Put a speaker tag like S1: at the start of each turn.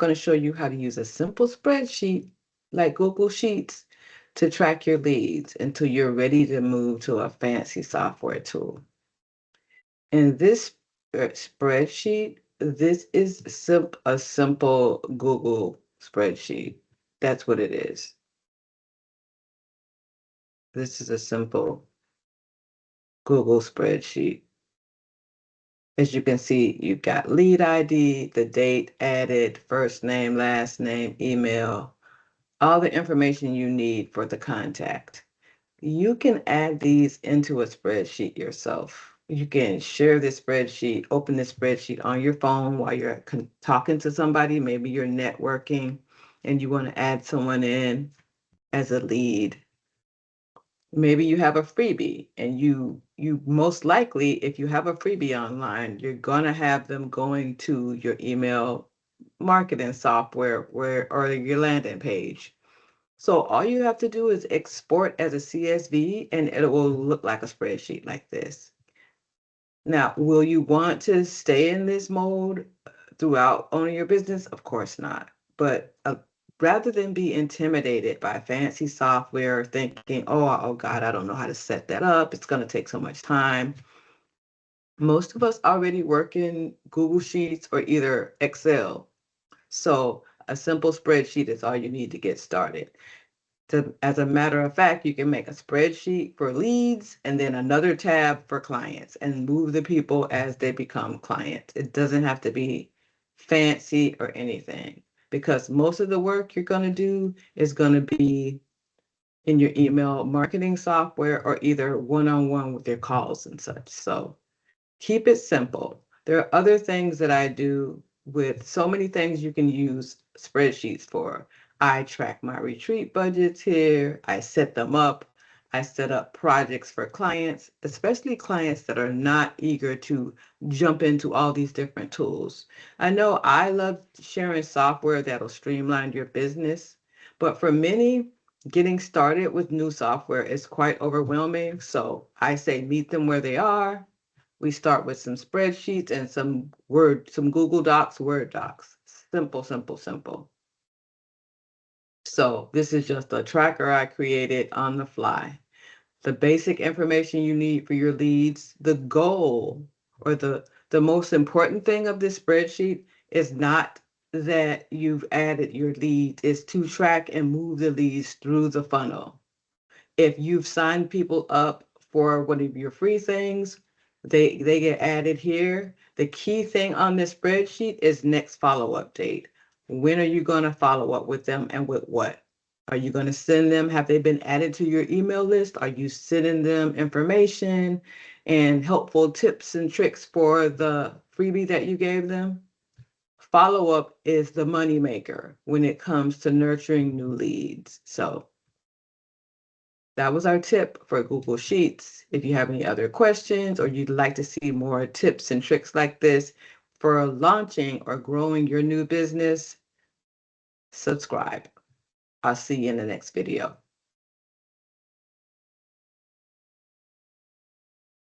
S1: going to show you how to use a simple spreadsheet like Google Sheets to track your leads until you're ready to move to a fancy software tool. In this spreadsheet, this is a simple Google spreadsheet. That's what it is. This is a simple Google spreadsheet. As you can see, you've got lead ID, the date added, first name, last name, email, all the information you need for the contact. You can add these into a spreadsheet yourself. You can share this spreadsheet, open this spreadsheet on your phone while you're talking to somebody. Maybe you're networking and you want to add someone in as a lead. Maybe you have a freebie and you most likely, if you have a freebie online, you're going to have them going to your email marketing software or your landing page. So all you have to do is export as a CSV and it will look like a spreadsheet like this. Now, will you want to stay in this mode throughout owning your business? Of course not. But rather than be intimidated by fancy software, thinking, oh God, I don't know how to set that up. It's going to take so much time. Most of us already work in Google Sheets or either Excel. So a simple spreadsheet is all you need to get started. As a matter of fact, you can make a spreadsheet for leads and then another tab for clients and move the people as they become clients. It doesn't have to be fancy or anything because most of the work you're going to do is going to be in your email marketing software or either one-on-one with your calls and such. So keep it simple. There are other things that I do with so many things you can use spreadsheets for. I track my retreat budgets here. I set them up. I set up projects for clients, especially clients that are not eager to jump into all these different tools. I know I love sharing software that'll streamline your business, but for many, getting started with new software is quite overwhelming. So I say meet them where they are. We start with some spreadsheets and some Google Docs, Word docs. Simple, simple, simple. So this is just a tracker I created on the fly. The basic information you need for your leads, the goal or the most important thing of this spreadsheet is not that you've added your leads, is to track and move the leads through the funnel. If you've signed people up for one of your free things, they get added here. The key thing on this spreadsheet is next follow-up date. When are you going to follow up with them and with what? Are you going to send them? Have they been added to your email list? Are you sending them information and helpful tips and tricks for the freebie that you gave them? Follow-up is the moneymaker when it comes to nurturing new leads. So that was our tip for Google Sheets. If you have any other questions or you'd like to see more tips and tricks like this for launching or growing your new business, subscribe. I'll see you in the next video.